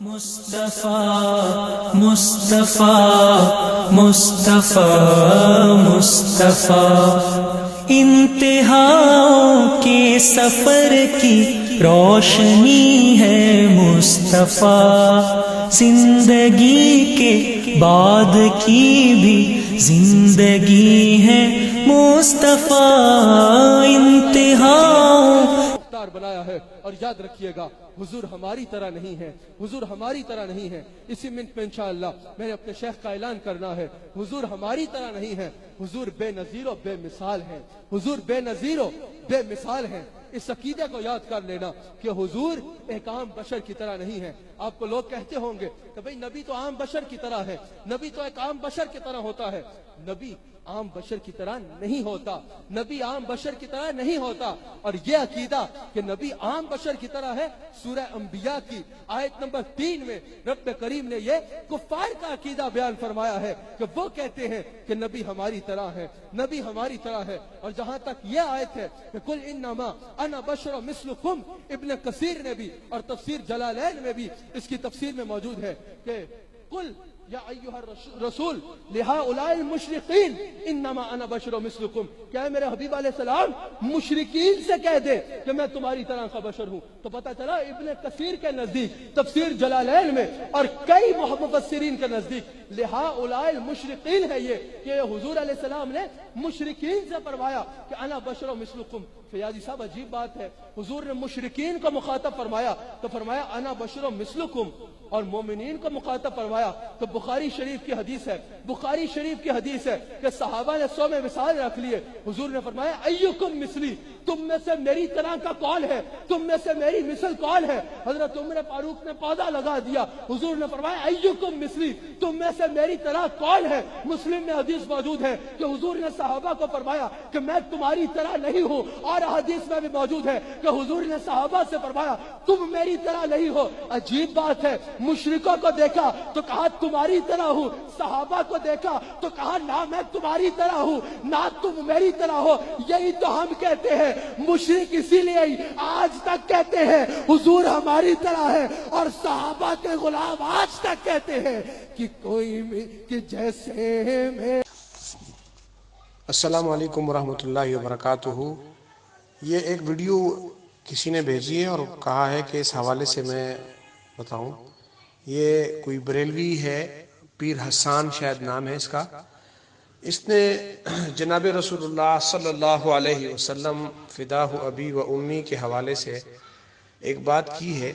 مصطفیٰ مصطفیٰ مصطفیٰ مصطفیٰ انتہاؤں کے سفر کی روشنی ہے مصطفیٰ، زندگی کے بعد کی بھی زندگی ہے مصطفیٰ، انتہاؤں بنایا ہے۔ اور یاد رکھیے گا حضور ہماری طرح نہیں ہے، حضور ہماری طرح نہیں ہے۔ اسی منٹ میں انشاءاللہ میں نے اپنے شیخ کا اعلان کرنا ہے، حضور ہماری طرح نہیں ہے، حضور بے نظیر و بے مثال ہیں، حضور بے نظیر و بے مثال ہیں۔ اس عقیدے کو یاد کر لینا کہ حضور ایک عام بشر کی طرح نہیں ہے۔ آپ کو لوگ کہتے ہوں گے کہ بھئی نبی تو عام بشر کی طرح ہے، نبی تو ایک عام بشر کی طرح ہوتا ہے۔ نبی عام بشر کی طرح نہیں ہوتا، نبی عام بشر کی طرح نہیں ہوتا۔ اور یہ عقیدہ کہ نبی عام بشر کی طرح ہے، سورہ انبیاء کی آیت نمبر 3 میں رب کریم نے یہ کفار کا عقیدہ بیان فرمایا ہے کہ وہ کہتے ہیں کہ نبی ہماری طرح ہے، نبی ہماری طرح ہے۔ اور جہاں تک یہ آیت ہے کہ قل انما انا بشر مثلکم، ابن کثیر نے بھی اور تفسیر جلالین میں بھی اس کی تفسیر میں موجود ہے کہ قل یا ایھا الرسول لہؤلاء المشرکین انما انا بشر مثلکم، کیا میرے حبیب علیہ السلام مشرکین سے کہہ دے کہ میں تمہاری طرح کا بشر ہوں۔ تو پتہ چلا ابن کثیر کے نزدیک تفسیر جلالین میں اور کئی مفسرین کے نزدیک لہؤلاء المشرکین ہے یہ کہ حضور علیہ السلام نے مشرکین سے فرمایا کہ انا بشر مثلکم۔ فیاضی صاحب عجیب بات ہے، حضور نے مشرکین کو مخاطب فرمایا تو فرمایا انا بشر مثلکم، اور مومنین کو مخاطب فرمایا تو بخاری شریف کی حدیث ہے، بخاری شریف کی حدیث ہے کہ صحابہ نے 100 میں مثال رکھ لیے، حضور نے فرمایا ایکم مثلی، تم میں سے میری طرح کا کون ہے، تم میں سے میری مثل کون ہے۔ حضرت عمر فاروق نے پودا لگا دیا، حضور نے فرمایا ایکم مثلی، تم میں سے میری طرح کون ہے۔ مسلم میں حدیث موجود ہے کہ حضور نے صحابہ کو فرمایا کہ میں تمہاری طرح نہیں ہوں، اور حدیث میں بھی موجود ہے کہ حضور نے صحابہ سے فرمایا تم میری طرح نہیں ہو۔ عجیب بات ہے، مشرکوں کو دیکھا تو کہا تمہاری طرح ہوں، صحابہ کو دیکھا تو کہا نہ میں تمہاری طرح ہوں نہ تم میری طرح ہو۔ یہی تو ہم کہتے ہیں، مشرک اسی لیے آج تک کہتے ہیں حضور ہماری طرح ہے، اور صحابہ کے غلام آج تک کہتے ہیں کہ کوئی کہ جیسے میں۔ السلام علیکم ورحمۃ اللہ وبرکاتہ۔ یہ ایک ویڈیو کسی نے بھیجی ہے اور کہا ہے کہ اس حوالے سے میں بتاؤں۔ یہ کوئی بریلوی ہے، پیر حسان شاید نام ہے اس کا۔ اس نے جناب رسول اللہ صلی اللہ علیہ وسلم فداہ ابی و امی کے حوالے سے ایک بات کی ہے۔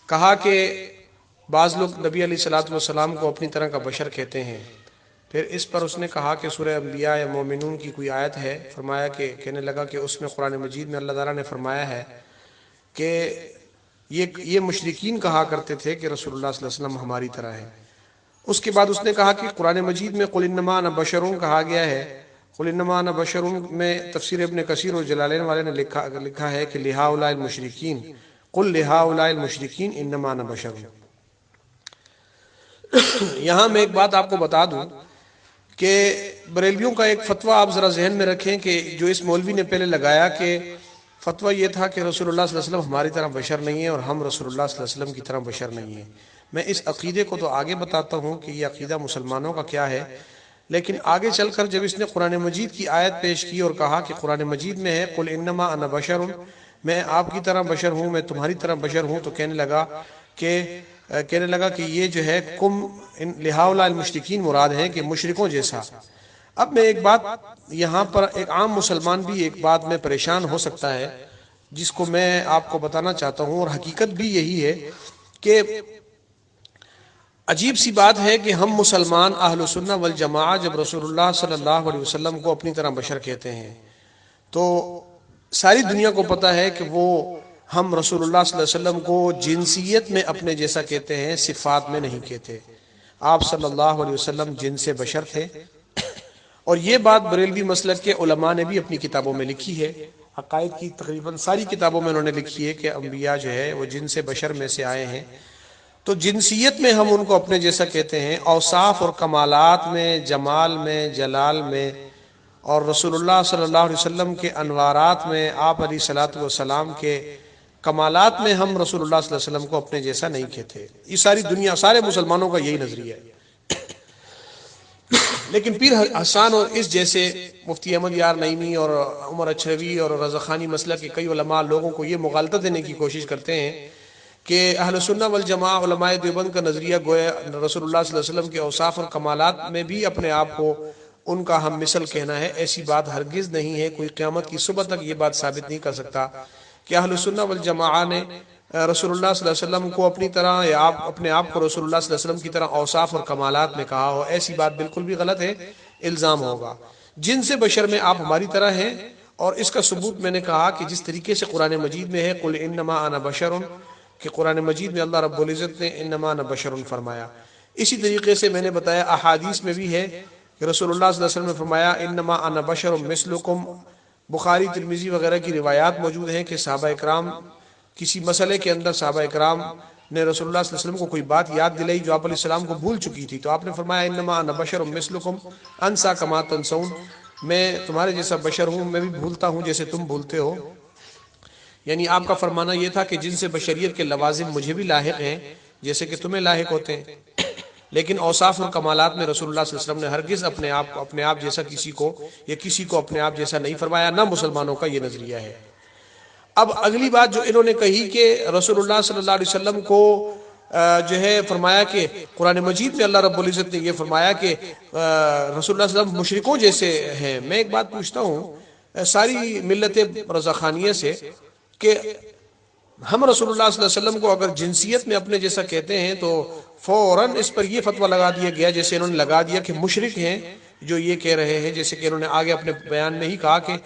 کہا کہ بعض لوگ نبی علیہ السلام کو اپنی طرح کا بشر کہتے ہیں۔ پھر اس پر اس نے کہا کہ سورہ انبیاء یا مومنون کی کوئی آیت ہے، فرمایا کہ کہنے لگا کہ اس میں قرآن مجید میں اللہ تعالیٰ نے فرمایا ہے کہ یہ مشرکین کہا کرتے تھے کہ رسول اللہ صلی اللہ علیہ وسلم ہماری طرح ہے۔ اس کے بعد اس نے کہا کہ قرآن مجید میں قل انما انا بشرون کہا گیا ہے، قل انما انا بشرون میں تفسیر ابن کثیر اور جلالین والے نے لکھا ہے کہ لہؤلاء المشرکین، قل لہؤلاء المشرکین انما انا بشرون۔ یہاں میں ایک بات آپ کو بتا دوں کہ بریلویوں کا ایک فتویٰ آپ ذرا ذہن میں رکھیں کہ جو اس مولوی نے پہلے لگایا کہ فتویٰ یہ تھا کہ رسول اللہ صلی اللہ علیہ وسلم ہماری طرح بشر نہیں ہے اور ہم رسول اللہ صلی اللہ علیہ وسلم کی طرح بشر نہیں ہیں۔ میں اس عقیدے کو تو آگے بتاتا ہوں کہ یہ عقیدہ مسلمانوں کا کیا ہے، لیکن آگے چل کر جب اس نے قرآن مجید کی آیت پیش کی اور کہا کہ قرآن مجید میں ہے قل انما انا بشر، میں آپ کی طرح بشر ہوں، میں تمہاری طرح بشر ہوں، تو کہنے لگا کہ یہ جو ہے کم لہؤلاء المشرکین مراد ہے کہ مشرکوں جیسا۔ اب میں ایک بات یہاں پر، ایک عام مسلمان بھی ایک بات میں پریشان ہو سکتا ہے جس کو میں آپ کو بتانا چاہتا ہوں، اور حقیقت بھی یہی ہے کہ عجیب سی بات ہے کہ ہم مسلمان اہل سنہ والجماعہ جب رسول اللہ صلی اللہ علیہ وسلم کو اپنی طرح بشر کہتے ہیں تو ساری دنیا کو پتہ ہے کہ وہ ہم رسول اللہ صلی اللہ علیہ وسلم کو جنسیت میں اپنے جیسا کہتے ہیں، صفات میں نہیں کہتے۔ آپ صلی اللہ علیہ وسلم جنس بشر تھے، اور یہ بات بریلوی مسلک کے علماء نے بھی اپنی کتابوں میں لکھی ہے۔ عقائد کی تقریباً ساری کتابوں میں انہوں نے لکھی ہے کہ انبیاء جو ہے وہ جنس بشر میں سے آئے ہیں، تو جنسیت میں ہم ان کو اپنے جیسا کہتے ہیں، اوصاف اور کمالات میں، جمال میں، جلال میں، اور رسول اللہ صلی اللہ علیہ وسلم کے انوارات میں، آپ علیہ الصلوۃ والسلام کے کمالات میں ہم رسول اللہ صلی اللہ علیہ وسلم کو اپنے جیسا نہیں کہتے. یہ ساری دنیا، سارے مسلمانوں کا یہی نظریہ ہے. لیکن پیر حسان اور اس جیسے مفتی احمد یار نعیمی اور عمر اچھروی اور رضا خانی مسلک کے کئی علماء لوگوں کو یہ مغالطہ دینے کی کوشش کرتے ہیں کہ اہل سنہ والجماع علماء دیوبند کا نظریہ گویا رسول اللہ صلی اللہ علیہ وسلم کے اوصاف اور کمالات میں بھی اپنے آپ کو ان کا ہم مثل کہنا ہے. ایسی بات ہرگز نہیں ہے. کوئی قیامت کی صبح تک یہ بات ثابت نہیں کر سکتا کہ اہل سنہ والجماع نے رسول اللہ صلی اللہ علیہ وسلم کو اپنی طرح یا اپنے آپ کو رسول اللہ صلی اللہ علیہ وسلم کی طرح اوصاف اور کمالات میں کہا ہو. ایسی بات بالکل بھی غلط ہے، الزام ہوگا. جن سے بشر میں آپ ہماری طرح ہیں، اور اس کا ثبوت میں نے کہا کہ جس طریقے سے قرآن مجید میں ہے قل انما انا بشر، کہ قرآن مجید میں اللہ رب العزت نے انما انا بشر فرمایا. اسی طریقے سے میں نے بتایا احادیث میں بھی ہے کہ رسول اللہ صلی اللہ علیہ وسلم نے فرمایا انما انا بشر مثلکم. بخاری ترمذی وغیرہ کی روایات موجود ہیں کہ صحابہ اکرام کسی مسئلے کے اندر صحابہ اکرام نے رسول اللہ صلی اللہ علیہ وسلم کو کوئی بات یاد دلائی جو آپ علیہ السلام کو بھول چکی تھی، تو آپ نے فرمایا انما انا بشر مثلکم انسا کما تنسون، میں تمہارے جیسا بشر ہوں، میں بھی بھولتا ہوں جیسے تم بھولتے ہو. یعنی آپ کا فرمانا یہ تھا کہ جن سے بشریت کے لوازم مجھے بھی لاحق ہیں جیسے کہ تمہیں لاحق ہوتے ہیں، لیکن اوصاف اور کمالات میں رسول اللہ صلی اللہ علیہ وسلم نے ہرگز اپنے آپ جیسا کسی کو اپنے آپ جیسا نہیں فرمایا. نہ مسلمانوں کا یہ نظریہ ہے. اب اگلی بات جو انہوں نے کہی کہ رسول اللہ صلی اللہ علیہ وسلم کو جو ہے فرمایا کہ قرآن مجید میں اللہ رب العزت نے یہ فرمایا کہ رسول اللہ صلی اللہ علیہ وسلم مشرکوں جیسے ہیں. میں ایک بات پوچھتا ہوں ساری ملت رضاخانیہ سے کہ ہم رسول اللہ صلی اللہ علیہ وسلم کو اگر جنسیت میں اپنے جیسا کہتے ہیں تو فوراً اس پر یہ فتویٰ لگا دیا گیا، جیسے انہوں نے لگا دیا کہ مشرک ہیں جو یہ کہہ رہے ہیں، جیسے کہ انہوں نے آگے اپنے بیان میں ہی کہا کہ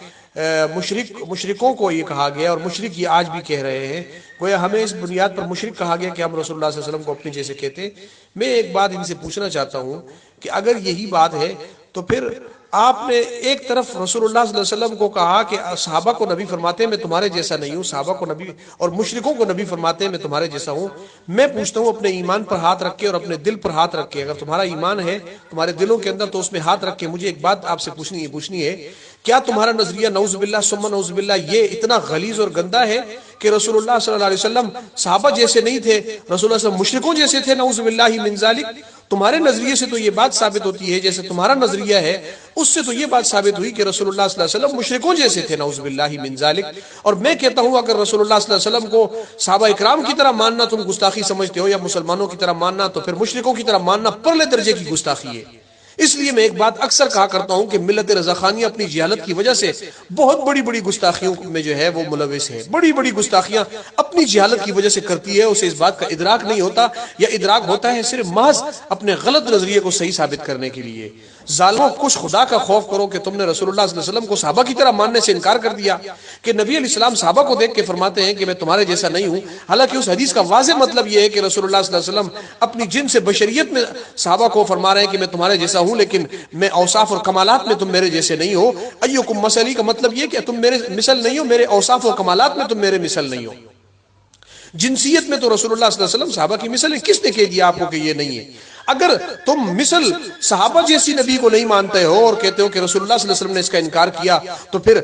مشرکوں کو یہ کہا گیا اور مشرک یہ آج بھی کہہ رہے ہیں. گویا ہمیں اس بنیاد پر مشرک کہا گیا کہ ہم رسول اللہ صلی اللہ علیہ وسلم کو اپنے جیسے کہتے ہیں. میں ایک بات ان سے پوچھنا چاہتا ہوں کہ اگر یہی بات ہے تو پھر آپ نے ایک طرف رسول اللہ صلی اللہ علیہ وسلم کو کہا کہ صحابہ کو نبی فرماتے ہیں میں تمہارے جیسا نہیں ہوں، صحابہ کو نبی اور مشرکوں کو نبی فرماتے ہیں میں تمہارے جیسا ہوں. میں پوچھتا ہوں اپنے ایمان پر ہاتھ رکھ کے اور اپنے دل پر ہاتھ رکھ کے، اگر تمہارا ایمان ہے تمہارے دلوں کے اندر تو اس میں ہاتھ رکھ کے مجھے ایک بات آپ سے پوچھنی ہے کیا تمہارا نظریہ نعوذ باللہ ثم نعوذ باللہ یہ اتنا غلیظ اور گندا ہے کہ رسول اللہ صلی اللہ علیہ وسلم صحابہ جیسے نہیں تھے، رسول اللہ صلی اللہ علیہ وسلم مشرکوں جیسے تھے؟ نعوذ باللہ من ذالک. تمہارے نظریے سے تو یہ بات ثابت ہوتی ہے، جیسے تمہارا نظریہ ہے اس سے تو یہ بات ثابت ہوئی کہ رسول اللہ صلی اللہ علیہ وسلم مشرکوں جیسے تھے. نعوذ باللہ من ذالک. اور میں کہتا ہوں اگر رسول اللہ صلی اللہ علیہ وسلم کو صحابہ اکرام کی طرح ماننا تم گستاخی سمجھتے ہو یا مسلمانوں کی طرح ماننا، تو پھر مشرکوں کی طرح ماننا پرلے درجے کی گستاخی ہے. اس لیے میں ایک بات اکثر کہا کرتا ہوں کہ ملت رضاخانیہ اپنی جہالت کی وجہ سے بہت بڑی گستاخیوں میں جو ہے وہ ملوث ہے. بڑی گستاخیاں اپنی جہالت کی وجہ سے کرتی ہے، اسے اس بات کا ادراک نہیں ہوتا، یا ادراک ہوتا ہے صرف محض اپنے غلط نظریے کو صحیح ثابت کرنے کے لیے. ظالموں کچھ خدا کا خوف کرو کہ تم نے رسول اللہ صلی اللہ علیہ وسلم کو صحابہ کی طرح ماننے سے انکار کر دیا کہ نبی علیہ السلام صحابہ کو دیکھ کے فرماتے ہیں کہ میں تمہارے جیسا نہیں ہوں، حالانکہ اس حدیث کا واضح مطلب یہ ہے کہ رسول اللہ صلی اللہ علیہ وسلم اپنی جن سے بشریت میں صحابہ کو فرما رہے ہیں کہ میں تمہارے جیسا ہوں، لیکن میں اوصاف اور کمالات میں تم میرے جیسے نہیں ہو. ایکم مثلی کا مطلب یہ کہ تم میرے مثل نہیں ہو، میرے اوصاف اور کمالات میں تم میرے مثل نہیں ہو. جنسیت میں تو رسول اللہ صلی اللہ علیہ وسلم صحابہ کی مثل ہے. کس نے کہہ دیا آپ کو کہ یہ نہیں ہے؟ اگر تم مثل صحابہ جیسی نبی کو نہیں مانتے ہو اور کہتے ہو کہ رسول اللہ صلی اللہ علیہ وسلم نے اس کا انکار کیا، تو پھر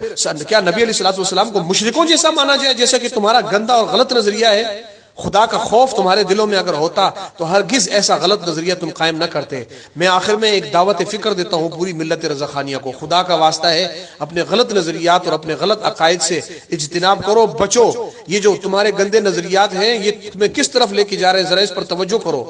کیا نبی علیہ السلام کو مشرکوں جیسا مانا جائے جیسا کہ تمہارا گندا اور غلط نظریہ ہے؟ خدا کا خوف تمہارے دلوں میں اگر ہوتا تو ہرگز ایسا غلط نظریہ تم قائم نہ کرتے. میں آخر میں ایک دعوت فکر دیتا ہوں پوری ملت رضاخانیہ کو، خدا کا واسطہ ہے اپنے غلط نظریات اور اپنے غلط عقائد سے اجتناب کرو، بچو. یہ جو تمہارے گندے نظریات ہیں یہ تمہیں کس طرف لے کے جا رہے ہیں ذرا اس پر توجہ کرو.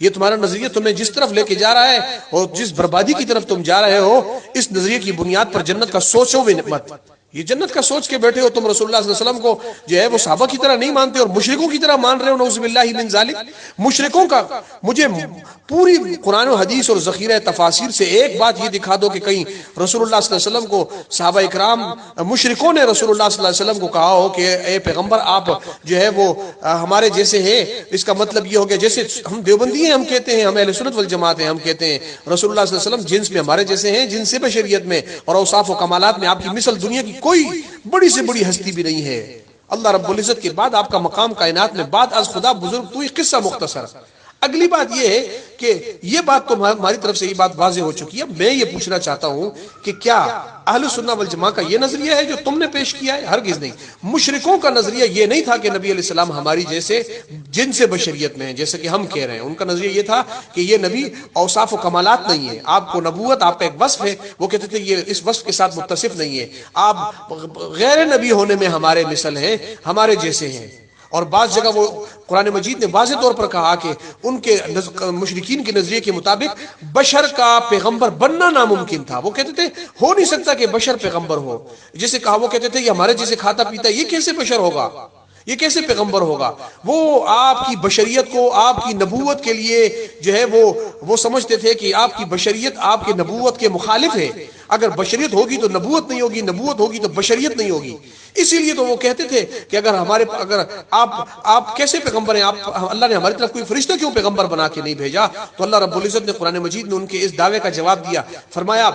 یہ تمہارا نظریہ تمہیں جس طرف لے کے جا رہا ہے اور جس بربادی کی طرف تم جا رہے ہو، اس نظریے کی بنیاد پر جنت کا سوچو بھی مت. یہ جنت کا سوچ کے بیٹھے ہو تم رسول اللہ صلی اللہ علیہ وسلم کو جو ہے وہ صحابہ کی طرح نہیں مانتے اور مشرکوں کی طرح مان رہے ہو. نعوذ باللہ من ذالک. مشرکوں کا مجھے پوری قرآن و حدیث اور ذخیرہ تفاسیر سے ایک بات یہ دکھا دو کہ کہیں رسول اللہ صلی اللہ علیہ وسلم کو صحابہ اکرام مشرکوں نے رسول اللہ صلی اللہ علیہ وسلم کو کہا ہو کہ اے پیغمبر آپ جو ہے وہ ہمارے جیسے ہیں. اس کا مطلب یہ ہو گیا جیسے ہم دیوبندی ہیں ہم کہتے ہیں، ہم اہل سنت والجماعت ہیں ہم کہتے ہیں رسول اللہ صلی اللہ علیہ وسلم جنس میں ہمارے جیسے ہیں، جنس سے بشریت میں اور اوصاف و کمالات میں آپ کی مثل دنیا کی کوئی بڑی سے بڑی ہستی بھی نہیں ہے. اللہ رب العزت کے بعد آپ کا مقام کائنات میں بعد از خدا بزرگ تو یہ قصہ مختصر. اگلی بات یہ ہے کہ یہ بات تو ہماری طرف سے یہ بات واضح ہو چکی ہے. میں یہ پوچھنا چاہتا ہوں کہ کیا اہل سنہ والجماع کا یہ نظریہ ہے جو تم نے پیش کیا ہے؟ ہرگز نہیں. مشرکوں کا نظریہ یہ نہیں تھا کہ نبی علیہ السلام ہماری جیسے جن سے بشریت میں ہیں جیسے کہ ہم کہہ رہے ہیں. ان کا نظریہ یہ تھا کہ یہ نبی اوصاف و کمالات نہیں ہے. آپ کو نبوت آپ کا ایک وصف ہے, وہ کہتے تھے یہ اس وصف کے ساتھ متصف نہیں ہے. آپ غیر نبی ہونے میں ہمارے مثل ہیں, ہمارے جیسے ہیں. اور بعض جگہ وہ قرآن مجید نے واضح طور پر کہا کہ ان کے مشرکین کے نظریے کے مطابق بشر کا پیغمبر بننا ناممکن تھا. وہ کہتے تھے ہو نہیں سکتا کہ بشر پیغمبر ہو. جیسے کہا وہ کہتے تھے یہ ہمارے جیسے کھاتا پیتا ہے, یہ کیسے بشر ہوگا, یہ کیسے پیغمبر ہوگا. وہ آپ کی بشریت کو آپ کی نبوت کے لیے جو ہے وہ سمجھتے تھے کہ آپ کی بشریت آپ کی نبوت کے مخالف ہے. اگر بشریت ہوگی تو نبوت نہیں ہوگی, نبوت ہوگی تو بشریت نہیں ہوگی. اسی لیے تو وہ کہتے تھے کہ اگر آپ کیسے پیغمبر ہیں, اللہ نے ہماری طرف کوئی فرشتہ کیوں پیغمبر بنا کے نہیں بھیجا. تو اللہ رب العزت نے قرآن مجید میں ان کے اس دعوے کا جواب دیا. فرمایا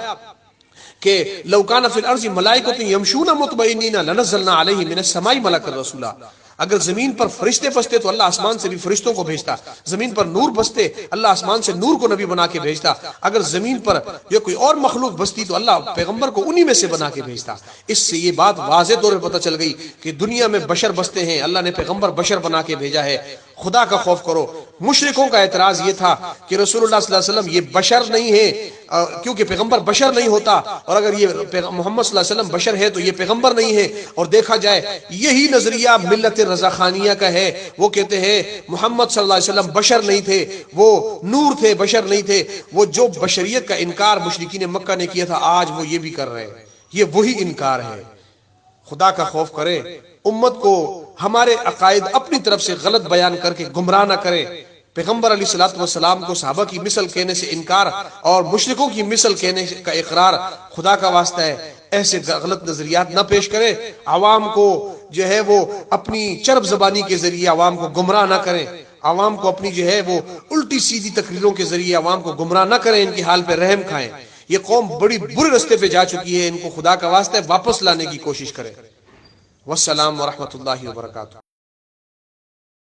کہ لو کان فی الارض ملائکۃ یمشون مطمئنین لنزلنا علیہم من السماء ملکا رسولا. اگر زمین پر فرشتے بستے تو اللہ آسمان سے بھی فرشتوں کو بھیجتا. زمین پر نور بستے اللہ آسمان سے نور کو نبی بنا کے بھیجتا. اگر زمین پر یہ کوئی اور مخلوق بستی تو اللہ پیغمبر کو انہی میں سے بنا کے بھیجتا. اس سے یہ بات واضح طور پر پتہ چل گئی کہ دنیا میں بشر بستے ہیں, اللہ نے پیغمبر بشر بنا کے بھیجا ہے. خدا کا خوف کرو. مشرکوں کا اعتراض یہ تھا کہ رسول اللہ صلی اللہ علیہ وسلم یہ بشر نہیں ہے, کیونکہ پیغمبر بشر نہیں ہوتا, اور اگر یہ محمد صلی اللہ علیہ وسلم بشر ہے تو یہ پیغمبر نہیں ہے. اور دیکھا جائے یہی نظریہ ملت رضا خانیہ کا ہے. وہ کہتے ہیں محمد صلی اللہ علیہ وسلم بشر نہیں تھے, وہ نور تھے, بشر نہیں تھے. وہ جو بشریت کا انکار مشرکین مکہ نے کیا تھا آج وہ یہ بھی کر رہے ہیں. یہ وہی انکار ہے. خدا کا خوف کرے, امت کو ہمارے عقائد اپنی طرف سے غلط بیان کر کے گمراہ نہ کرے. پیغمبر علیہ الصلوۃ والسلام کو صحابہ کی مثل کہنے سے انکار اور مشرکوں کی مثل کہنے کا اقرار خدا کا واسطہ ہے ایسے غلط نظریات نہ پیش کرے. عوام کو جو ہے وہ اپنی چرب زبانی کے ذریعے عوام کو گمراہ نہ کریں. عوام کو اپنی جو ہے وہ الٹی سیدھی تقریروں کے ذریعے عوام کو گمراہ نہ کریں. ان کی حال پہ رحم کھائیں. یہ قوم بڑی برے رستے پہ جا چکی ہے, ان کو خدا کا واسطہ واپس لانے کی کوشش کریں. والسلام ورحمۃ اللہ وبرکاتہ.